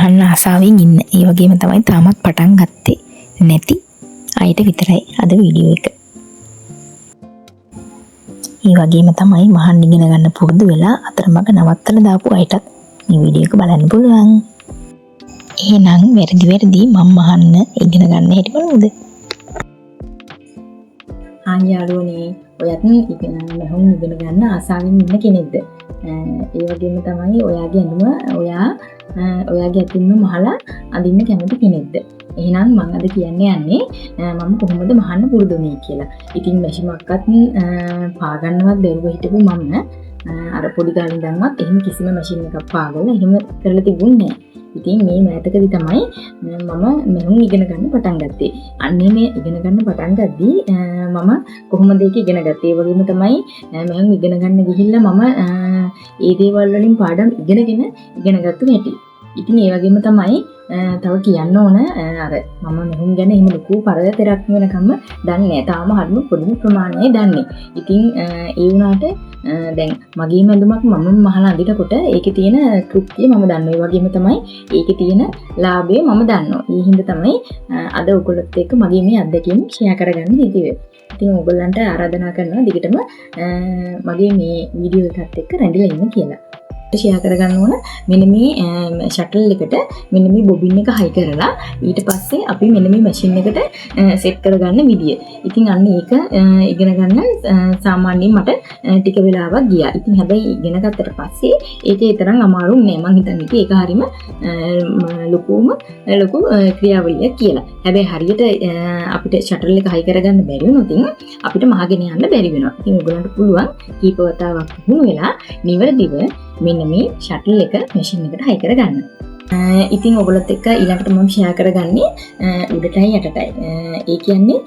මහන්න ආසාවෙන් ඉන්න. ඒ වගේම තමයි තාමත් පටන් ගත්තේ නැති අයට විතරයි අද වීඩියෝ එක. ඒ වගේම තමයි මහන්න ඉගෙන ගන්න පුරුදු වෙලා අතරමඟ නවත්තලා දාපු අයටත් මේ වීඩියෝ එක බලන්න පුළුවන්. එහෙනම් වැරදි මම මහන්න ඉගෙන ගන්න හැටි බලමුද? යාළුවනේ, ඔයත් මෙහොන් ඉගෙන ගන්න ආසාවෙන් ඉන්න කෙනෙක්ද? ඒ වගේම තමයි ඔයාගේ ඇඳුම ඔයාගේ අතින්ම මහලා අඳින්න කැමති කෙනෙක්ද? එහෙනම් මම අද කියන්න යන්නේ මම කොහොමද මහන්න පුරුදු වෙන්නේ කියලා. ඉතින් මැෂිමක්වත් පාගන්නවත් බැරුව හිටපු මම අර පොඩි කාලේ ඉඳන්වත් එහෙම කිසිම මැෂින් එකක් පාගලා එහෙම කරලා තිබුණේ නැහැ. ඉතින් මේ මෑතකදී තමයි මම මෙහුන් ඉගෙන ගන්න පටන් ගත්තේ. අන්නේ මේ ඉගෙන ගන්න පටන් ගද්දී මම කොහොමද ඒක ඉගෙන ගත්තේ? ඒ වගේම තමයි මෙහුන් ඉගෙන ගන්න ගිහිල්ලා මම ඒ දේවල් වලින් පාඩම් ඉගෙන ගත්ත හැටි. ඉතින් ඒ වගේම තමයි තව කියන්න ඕන අර මම මෙහුන් ගැන එහෙම ලොකු පරතරයක් වෙනකම්ම දන්නේ නැහැ. තාම හරිම පොඩි ප්‍රමාණයයි දන්නේ. ඉතින් ඒ වුණාට දැන් මගේ මැදුමක් මම මහලා අඳිනකොට ඒකේ තියෙන තෘප්තිය මම දන්නවා. ඒ වගේම තමයි ඒකේ තියෙන ලාභය මම දන්නවා. ඒ හින්දා තමයි අද ඔයගොල්ලොත් එක්ක මගේ මේ අත්දැකීම් ෂෙයා කරගන්න හිතුවේ. ඉතින් ඔයගොල්ලන්ට ආරාධනා කරනවා දිගටම මගේ මේ වීඩියෝ එකත් එක්ක රැඳිලා ඉන්න කියලා. ෂෙයා කරගන්න ඕන මෙන්න මේ ෂටල් එකට මෙන්න මේ බොබින් එක හයි කරලා ඊට පස්සේ අපි මෙන්න මේ මැෂින් එකට සෙට් කරගන්න විදිය. ඉතින් අන්න ඒක ඉගෙන ගන්න සාමාන්‍යයෙන් මට ටික වෙලාවක් ගියා. ඉතින් හැබැයි ඉගෙන ගත්තට පස්සේ ඒකේ තරම් අමාරු නෑ. මං හිතන්නේ ඒක හරීම ලොකු ක්‍රියාවලියක් කියලා. හැබැයි හරියට අපිට ෂටල් එක හයි කරගන්න බැරි වුණොත් අපිට මහගෙන යන්න බැරි වෙනවා. ඉතින් ඔයගලන්ට පුළුවන් කීප වතාවක් වුණ වෙලා නිවැරදිව මෙන්න මේ ෂටල් එක මැෂින් එකට හයි කරගන්න. ඉතින් ඔයගොල්ලොත් එක්ක ඊළඟට මම ෂෙයා කරගන්නේ උඩටයි යටටයි. ඒ කියන්නේ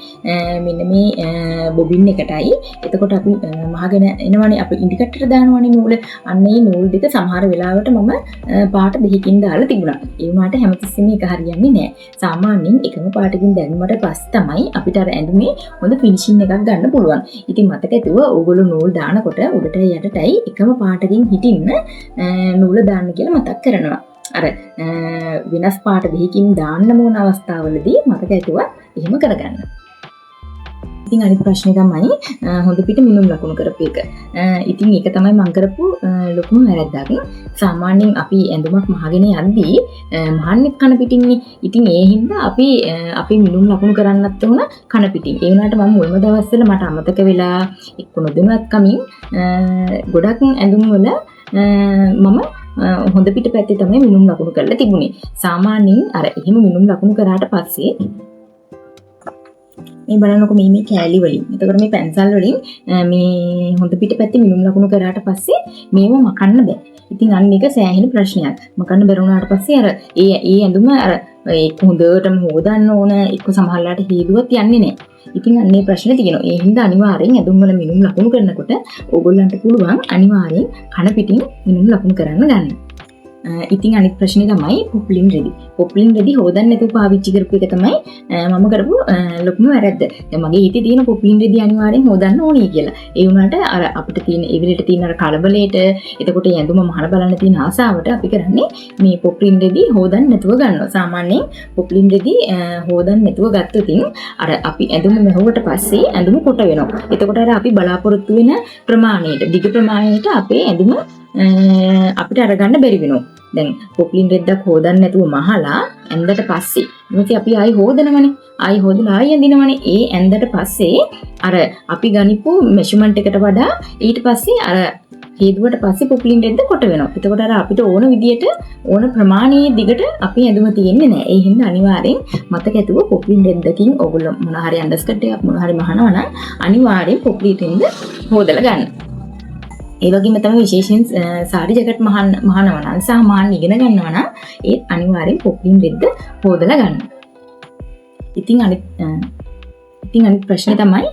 මෙන්න මේ බොබින් එකටයි. එතකොට අපි මහගෙන එනවනේ අපි ඉන්ඩිකේටර් දානවනේ නූල. අන්න ඒ නූල් දෙක සමහර වෙලාවට මම පාට දෙකකින් දාලා තිබුණා. ඒ වුණාට හැමතිස්සෙම එක හරියන්නේ නැහැ. සාමාන්‍යයෙන් එකම පාටකින් දැම්මට පස්සේ තමයි අපිට අර ඇඳුමේ හොඳ ෆිනිෂින් එකක් ගන්න පුළුවන්. ඉතින් මතක ඇතුව ඕගොල්ලෝ නූල් දානකොට උඩටයි යටටයි එකම පාටකින් හිටින්න නූල දාන්න කියලා මතක් කරනවා. අර වෙනස් පාට දෙකකින් දාන්න ඕන අවස්ථාවලදී මතක ඇතුව එහෙම කරගන්න. ඉතින් අනිත් ප්‍රශ්නේ තමයි හොඳ පිට මිනුම් ලකුණු කරපු එක. ඉතින් ඒක තමයි මම කරපු ලොකුම වැරද්දක්. සාමාන්‍යයෙන් අපි ඇඳුමක් මහගෙන යද්දී මහන්නේ කන පිටින්නේ. ඉතින් ඒ හින්දා අපි මිනුම් ලකුණු කරන්නත් උන කන පිටින්. ඒ වුණාට මම මුල්ම දවස්වල මට අමතක වෙලා එක්ක නොදැනුවත් කමින් ගොඩක් ඇඳුම් වල මම හොඳ පිට පැත්තේ තමයි මිනුම් ලකුණු කරලා තිබුණේ. සාමාන්‍යයෙන් අර එහෙම මිනුම් ලකුණු කරාට පස්සේ මේ බලන්නකො මේ කෑලි වලින්. එතකොට මේ පැන්සල් වලින් මේ හොඳ පිට පැත්තේ මිනුම් ලකුණු කරාට පස්සේ මේව මකන්න බෑ. ඉතින් අන්න එක සෑහෙන ප්‍රශ්නයක්. මකන්න බැරුණාට පස්සේ අර ඒ ඇඳුම අර ඒක හොඳටම හොදන්න ඕන. එක්ක සමහරලාට හේදුවත් යන්නේ නැහැ. ඉතින් අන්නේ ප්‍රශ්නේ තියෙනවා. ඒ හින්දා අනිවාර්යෙන් ඇඳුම් වල මිනුම් ලකුණු කරනකොට ඕගොල්ලන්ට පුළුවන් අනිවාර්යෙන් කන පිටින් මිනුම් ලකුණු කරන්න ගන්න. ඉතින් අනිත් ප්‍රශ්නේ තමයි පොප්ලින් රෙදි. පොප්ලින් රෙදි හොදන්න නැතුව පාවිච්චි කරපු එක තමයි මම කරපු ලොකුම වැරද්ද. දැන් මගේ හිතේ තියෙන පොප්ලින් රෙදි අනිවාර්යෙන් හොදන්න ඕනේ කියලා. ඒ වුණාට අර අපිට තියෙන ඉවිලට තියෙන අර කලබලයට එතකොට ඇඳුම මහල බලන්න තියෙන ආසාවට අපි කරන්නේ මේ පොප්ලින් රෙදි හොදන්න නැතුව ගන්නවා. සාමාන්‍යයෙන් පොප්ලින් රෙදි හොදන්න නැතුව ගත්තොත් අර අපි ඇඳුම මෙහුවට පස්සේ ඇඳුම කොට වෙනවා. එතකොට අර අපි බලාපොරොත්තු වෙන ප්‍රමාණයට දිග ප්‍රමාණයට අපේ ඇඳුම අපිට අරගන්න බැරි වෙනවා. දැන් පොප්ලින් රෙද්දක් හොදන්න නැතුව මහලා ඇඳට පස්සේ ඊට අපි ආයි හොදනවනේ. ආයි හොදලා ආයි ඇඳිනවනේ. ඒ ඇඳට පස්සේ අර අපි ගනිපු මෙෂර්මන්ට් එකට වඩා ඊට පස්සේ අර හේදුවට පස්සේ පොප්ලින් රෙද්ද කොට වෙනවා. එතකොට අර අපිට ඕන විදියට ඕන ප්‍රමාණයේ දිගට අපි ඇඳුම තියෙන්නේ නැහැ. ඒ හින්දා අනිවාර්යෙන් මතක ඇතුව පොප්ලින් රෙද්දකින් ඔයගොල්ලෝ මොන හරි අන්ඩර්ස්කර්ට් එකක් මොන හරි මහනවා නම් අනිවාර්යෙන් පොප්ලින් රෙද්ද හොදලා ගන්න. ඒ වගේම තමයි විශේෂයෙන් සාරි ජැකට් මහනවා නම් සාමාන්‍ය ඉගෙන ගන්නවා නම් ඒත් අනිවාර්යෙන් පොප්ලින් රෙද්ද හොදලා ගන්න. ඉතින් අනිත් ප්‍රශ්නේ තමයි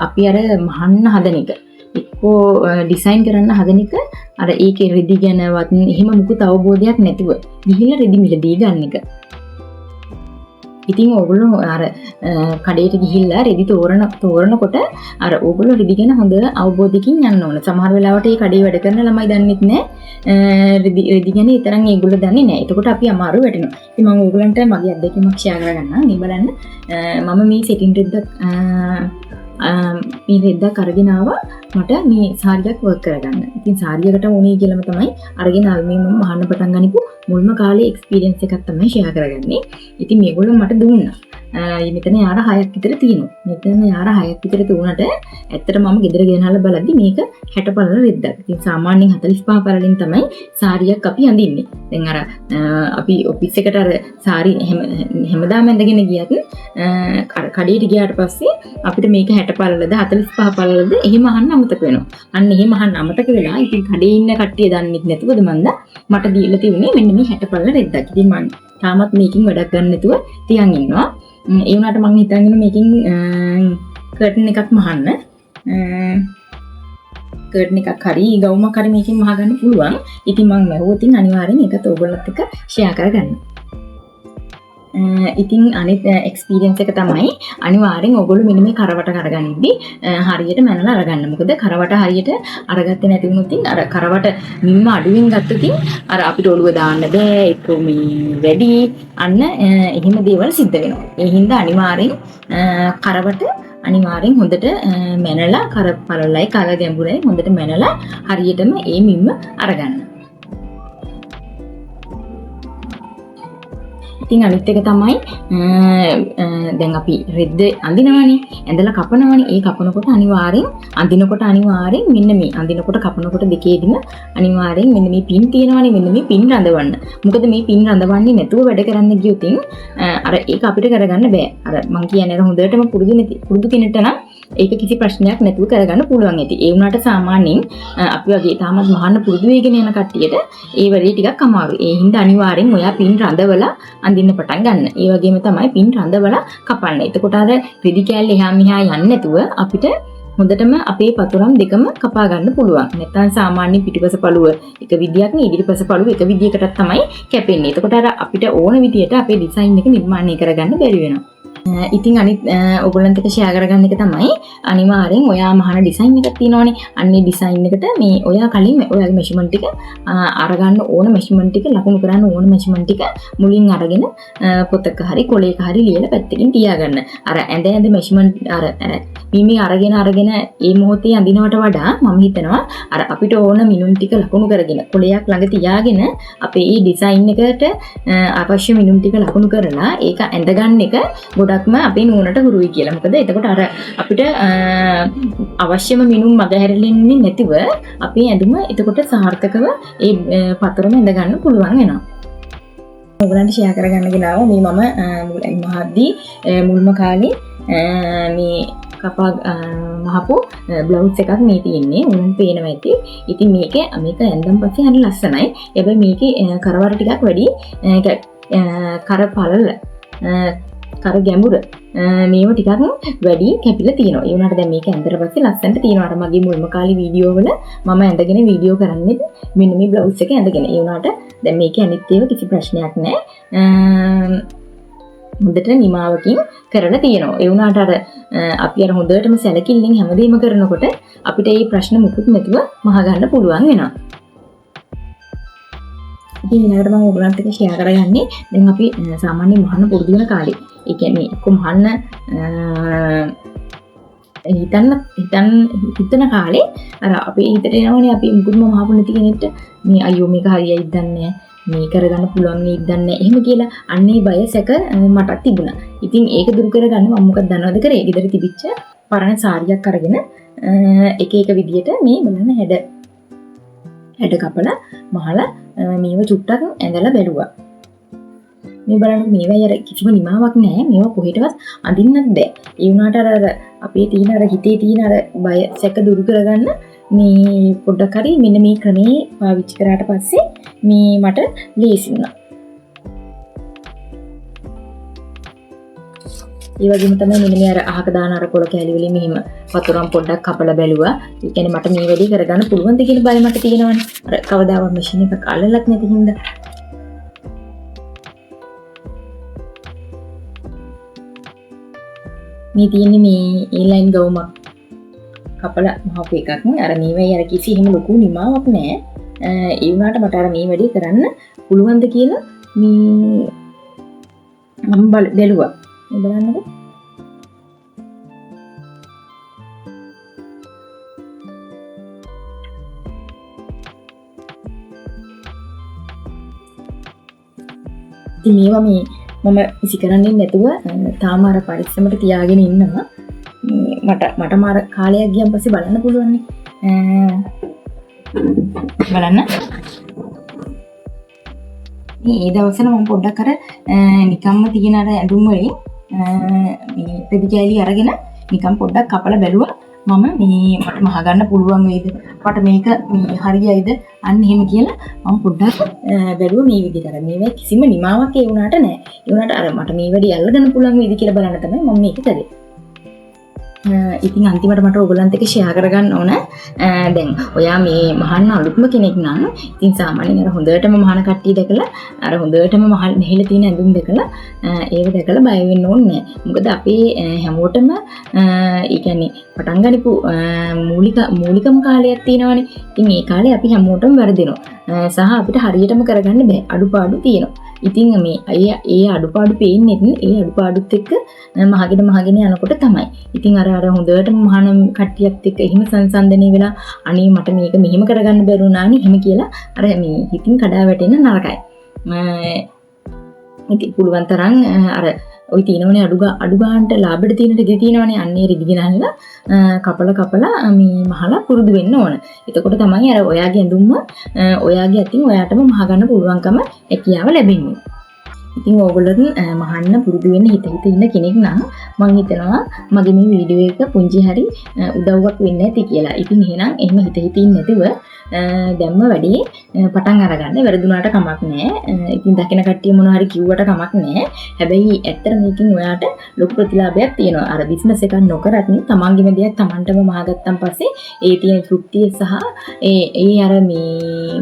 අපි අර මහන්න හදන එක. එක්කෝ ඩිසයින් කරන්න හදන එක අර ඒකේ රෙදි ගැනවත් එහෙම මුකුත් අවබෝධයක් නැතුව ගිහිල්ලා රෙදි මිලදී ගන්න එක. ඉතින් ඕගොල්ලෝ අර කඩේට ගිහිල්ලා රෙදි තෝරනකොට අර ඕගොල්ලෝ රෙදි ගැන හොඳ අවබෝධයකින් යන්න ඕන. සමහර වෙලාවට මේ කඩේ වැඩ කරන ළමයි දන්නෙත් නැහැ රෙදි ගැන ඊතරම් ඒගොල්ලෝ දන්නේ නැහැ. එතකොට අපි අමාරු වෙටෙනවා. ඉතින් මම ඕගොල්ලන්ට මගේ අත්දැකීමක් ෂෙයා කරගන්නම්. මේ බලන්න මම මේ සෙටින් රෙද්දක් අරගෙන ආවා මට මේ සාරියක් වර්ක් කරගන්න. ඉතින් සාරියකට ඕනේ කියලාම තමයි අරගෙන ආවේ. මම අහන්න පටන් ගනිපු මුල්ම කාලේ එක්ස්පීරියන්ස් එකක් තමයි ෂෙයා කරගන්නේ. ඉතින් මේගොල්ලෝ මට දුන්නා. මෙතන යාර 6ක් විතර තියෙනවා. මෙතන යාර 6ක් විතර තුනට ඇත්තට මම ගෙදර ගෙනහලා බලද්දි මේක 60 පළල රෙද්දක්. ඉතින් සාමාන්‍යයෙන් 45 පළලින් තමයි සාරියක් අපි අඳින්නේ. දැන් අර අපි ඔෆිස් එකට අර සාරි හැමදාම ඇඳගෙන ගියත් කඩේට ගියාට පස්සේ අපිට මේක 60 පළලද 45 පළලද එහෙම අහන්න අමතක වෙනවා. අන්න එහෙම අහන්න අමතක වෙලා ඉතින් කඩේ ඉන්න කට්ටිය දන්නෙත් නැතුවද මන්ද මට දීලා තිබුණේ මෙන්න මේ 60 පළල රෙද්දක්. ඉතින් මම තාමත් මේකින් වැඩක් ගන්න නැතුව තියන් ඉන්නවා. ඒ වුණාට මම හිතන්නේ මේකින් කර්ටන් එකක් මහන්න. කර්ටන් එකක් හරි ගවුමක් හරි මේකෙන් මහගන්න පුළුවන්. ඉතින් මම මැහුවොතින් අනිවාර්යෙන් ඒකත් ඕගොල්ලොත් එක්ක ෂෙයා කරගන්න. ඉතින් අනිත් එක්ස්පීරියන්ස් එක තමයි අනිවාර්යෙන් ඕගොල්ලෝ මෙන්න මේ කරවට කරගනිද්දි හරියට මැනලා අරගන්න. මොකද කරවට හරියට අරගත්තේ නැති වුණොත් අර කරවට මිම්ම අඩුවෙන් ගත්තොත් අර අපිට ඔළුව දාන්න බෑ. ඒක මේ වැඩි අන්න එහෙම දේවල් සිද්ධ වෙනවා. ඒ හින්දා අනිවාර්යෙන් කරවට අනිවාර්යෙන් හොඳට මැනලා කර පළලයි කර ගැඹුරයි හොඳට මැනලා හරියටම ඒ මිම්ම අරගන්න. ඉතින් අනිත් එක තමයි දැන් අපි රෙද්ද අඳිනවනේ ඇඳලා කපනවනේ ඒ කපනකොට අනිවාර්යෙන් අඳිනකොට අනිවාර්යෙන් මෙන්න මේ අඳිනකොට කපනකොට දෙකේදීම අනිවාර්යෙන් මෙන්න මේ පින් තියෙනවනේ මෙන්න මේ පින් රඳවන්න. මොකද මේ පින් රඳවන්නේ නැතුව වැඩ කරන්න ගියොත් අර ඒක අපිට කරගන්න බෑ. අර මං කියන්නේ හොඳටම පුරුදු කෙනෙක්ට නම් ඒක කිසි ප්‍රශ්නයක් නැතුව කරගන්න පුළුවන් ඇති. ඒ වුණාට සාමාන්‍යයෙන් අපි වගේ තාමත් මහන්න පුරුදු වෙගෙන යන කට්ටියට ඒ වැඩේ ටිකක් අමාරුයි. ඒ හින්දා අනිවාර්යෙන් ඔයා පින් රඳවලා අඳින්න පටන් ගන්න. ඒ වගේම තමයි පින් රඳවලා කපන්න. එතකොට අර රෙදි කෑල්ල එහා මෙහා යන්නේ නැතුව අපිට හොඳටම අපේ පතුරම් දෙකම කපා ගන්න පුළුවන්. නැත්නම් සාමාන්‍ය පිටිපස පළුව එක විදියක් නේ ඉදිරිපස පළුව එක විදියකටත් තමයි කැපෙන්නේ. එතකොට අර අපිට ඕන විදියට අපේ ඩිසයින් එක නිර්මාණය කරගන්න බැරි වෙනවා. ඉතින් අනිත් ඔයගොල්ලන්ට ෂෙයා කරගන්න එක තමයි අනිවාර්යෙන් ඔයා මහන ඩිසයින් එකක් තියෙනවනේ. අන්නේ ඩිසයින් එකට මේ ඔයා කලින් ඔයාගේ මෙෂර්මන්ට් ටික අරගන්න ඕන මෙෂර්මන්ට් ටික ලකුණු කරන්න ඕන මෙෂර්මන්ට් ටික මුලින් අරගෙන පොතක හරි කොලයක හරි ලියලා පැත්තකින් තියාගන්න. අර ඇඳ මෙෂර්මන්ට් අර මේ අරගෙන ඒ මොහොතේ අඳිනවට වඩා මම හිතනවා අර අපිට ඕන මිනුම් ටික ලකුණු කරගෙන කොලයක් ළඟ තියාගෙන අපේ මේ ඩිසයින් එකට අවශ්‍ය මිනුම් ටික ලකුණු කරලා ඒක ඇඳගන්න එක ගොඩක්ම අපේ නුවණට හුරුයි කියලා. මොකද එතකොට අර අපිට අවශ්‍යම මිනුම් මගහැරෙන්නේ නැතිව අපේ ඇඳුම එතකොට සාර්ථකව ඒ පතරම ඇඳ ගන්න පුළුවන් වෙනවා. ඔයගලන්ට ෂෙයා කරගන්න ගිලාව මේ මම මහද්දී මුල්ම කාලේ මේ කපා මහපු බ්ලවුස් එකක් මේ තියෙන්නේ. උන් පේනවා ඇති. ඉතින් මේක ඇඳන් පස්සේ හරි ලස්සනයි. හැබැයි මේකේ කරවර ටිකක් වැඩි කර පළල කර ගැඹුර මේව ටිකක් වැඩි කැපිලා තියෙනවා. ඒ වුණාට දැන් මේක ඇඳලා පස්සේ ලස්සනට තියෙනවා. අර මගේ මුල්ම කාලේ වීඩියෝ වල මම ඇඳගෙන වීඩියෝ කරන්නේ මෙන්න මේ බ්ලවුස් එක ඇඳගෙන. ඒ වුණාට දැන් මේකේ අනිත් ඒවා කිසි ප්‍රශ්නයක් නැහැ. හොඳට නිමාවකින් කරලා තියෙනවා. ඒ වුණාට අර අපි අර හොඳටම සැලකිල්ලෙන් හැමදේම කරනකොට අපිට මේ ප්‍රශ්න මුකුත් නැතුව මහ ගන්න පුළුවන් වෙනවා. ඉතින් ඊළඟට මම ඔයගලන්ට එක ෂෙයා කරගන්නේ දැන් අපි සාමාන්‍යයෙන් මහන්න පුරුදු වෙන කාලේ. ඒ කියන්නේ එක්ක මහන්න හිතන කාලේ අර අපේ හිතට එනවනේ අපි මුකුත්ම මහපු නැති කෙනෙක්ට මේ අයියෝ මේක හරියයි දන්නේ මේ කරගන්න පුළුවන් නේද දන්නේ එහෙම කියලා අන්නේ බය සැක මටත් තිබුණා. ඉතින් ඒක දුරු කරගන්න මම මොකක්ද දන්නවද කරේ? ගෙදර තිබිච්ච පරණ සාරියක් අරගෙන එක එක විදියට මේ බලන්න හැඩ කපලා මහලා මේව චුට්ටක් ඇඳලා බැලුවා. මේ බලන්න මේවා අර කිසිම නිමාවක් නැහැ. මේවා කොහෙටවත් අඳින්නත් බෑ. ඒ වුණාට අර අපේ තියෙන අර හිතේ තියෙන අර බය සැක දුරු කරගන්න මේ පොඩ්ඩක් හරි මෙන්න මේ ක්‍රමේ පාවිච්චි කරාට පස්සේ මේ මට ලේසි වුණා. ඒ වගේම තමයි මෙන්න මේ අර අහක දාන අර කොළ කැලි වලින් මෙහෙම වතුරම් පොඩ්ඩක් කපලා බැලුවා. ඒ කියන්නේ මට මේ වැඩේ කරගන්න පුළුවන්ද කියන බය මට තියෙනවනේ. අර කවදාවත් මැෂින් එකක් අල්ලලත් නැති හින්දා. මේ තියෙන්නේ මේ A-line ගවුමක් කපලා මහපු එකක්. අර මේවයි අර කිසි එහෙම ලොකු නිමාවක් නැහැ. ඒ වුණාට මට අර මේ වැඩේ කරන්න පුළුවන්ද කියලා මේ මම බැලුවා. මේ බලන්නකෝ. ඉතින් මේවා මේ මම ඉසි කරන්නේ නැතුව තාම අර පරිස්සමට තියාගෙන ඉන්නවා. මට මාර කාලයක් ගියන් පස්සේ බලන්න පුළුවන් නේ. බලන්න. මේ දවස්වල මම පොඩ්ඩක් අර නිකම්ම තියෙන අර ඇඳුම් වලින් මේ පෙදිකැලි අරගෙන නිකම් පොඩ්ඩක් කපලා බැලුවා. මම මේ මට මහගන්න පුළුවන් වේද? මට මේක මේ හරියයිද? අන්න එහෙම කියලා මම පොඩ්ඩක් බැලුවා මේ විදිහට. අර මේවා කිසිම නිමාවක් ඒ වුණාට නැහැ. ඒ වුණාට අර මට මේ වැඩි අල්ලගන්න පුළුවන් වේද කියලා බලන්න තමයි මම මේක කරේ. ඉතින් අන්තිමට මට ඔයගොල්ලන්ට එක ෂෙයා කරගන්න ඕන. දැන් ඔයා මේ මහන්න අලුත්ම කෙනෙක් නම් ඉතින් සාමාන්‍යයෙන් අර හොඳටම මහන කට්ටිය දැකලා අර හොඳටම මහල් මෙහෙලා තියෙන ඇඳුම් දැකලා ඒව දැකලා බය වෙන්න ඕනේ නැහැ. මොකද අපේ හැමෝටම ඒ කියන්නේ පටන් ගනිපු මූලිකම කාලයක් තියෙනවානේ. ඉතින් මේ කාලේ අපි හැමෝටම වැරදිනවා. සහ අපිට හරියටම කරගන්න බෑ. අඩුපාඩු තියෙනවා. ඉතින් මේ ඒ අඩුපාඩු පේන්නේ ඒ අඩුපාඩුත් එක්ක මහගෙන යනකොට තමයි. ඉතින් අර හොඳටම මහාන කට්ටියත් එක්ක එහෙම සංසන්දනය වෙලා අනේ මට මේක මෙහෙම කරගන්න බැරුණානේ එහෙම කියලා අර මේ හිතින් කඩා වැටෙන්න නරකයි. ඉතින් පුළුවන් තරම් අර ඔය තියෙනවනේ අඩු ගන්නට ලාභෙට තියෙන රිදි තියෙනවනේ අන්නේ රිදි ගෙනල්ලා කපලා මේ මහලා පුරුදු වෙන්න ඕන. එතකොට තමයි අර ඔයාගේ ඇඳුම්ම ඔයාගේ අතින් ඔයාටම මහ ගන්න පුළුවන්කම හැකියාව ලැබෙන්නේ. ඉතින් ඕගොල්ලෝ මහන්න පුරුදු වෙන්න හිත ඉන්න කෙනෙක් නම් මම හිතනවා මගේ මේ වීඩියෝ එක පුංචි හරි උදව්වක් වෙන්න ඇති කියලා. ඉතින් එහෙනම් එහෙම හිත ඉන්න නැතිව දැම්ම වැඩි පටන් අරගන්න. වැරදුනාට කමක් නැහැ. ඉතින් දකින කට්ටිය මොනවා හරි කිව්වට කමක් නැහැ. හැබැයි ඇත්තට මේකෙන් ඔයාට ලොකු ප්‍රතිලාභයක් තියෙනවා. අර බිස්නස් එකක් නොකරත් තමන්ගේම දෙයක් තමන්ටම මහගත්තන් පස්සේ ඒ තියෙන තෘප්තිය සහ ඒ අර මේ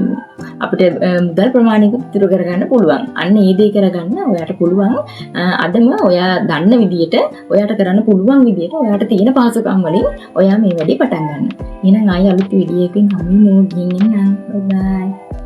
අපිට මුදල් ප්‍රමාණයක ඉතුරු කරගන්න පුළුවන්. අන්න ඒ දේ කරගන්න ඔයාට පුළුවන්. අදම ඔයා දන්න විදියට ඔයාට කරන්න පුළුවන් විදියට ඔයාට තියෙන පහසුකම් වලින් ඔයා මේ වැඩේ පටන් ගන්න. එහෙනම් ආයෙ අලුත් වීඩියෝ එකකින් හම්බෙමු. Bye.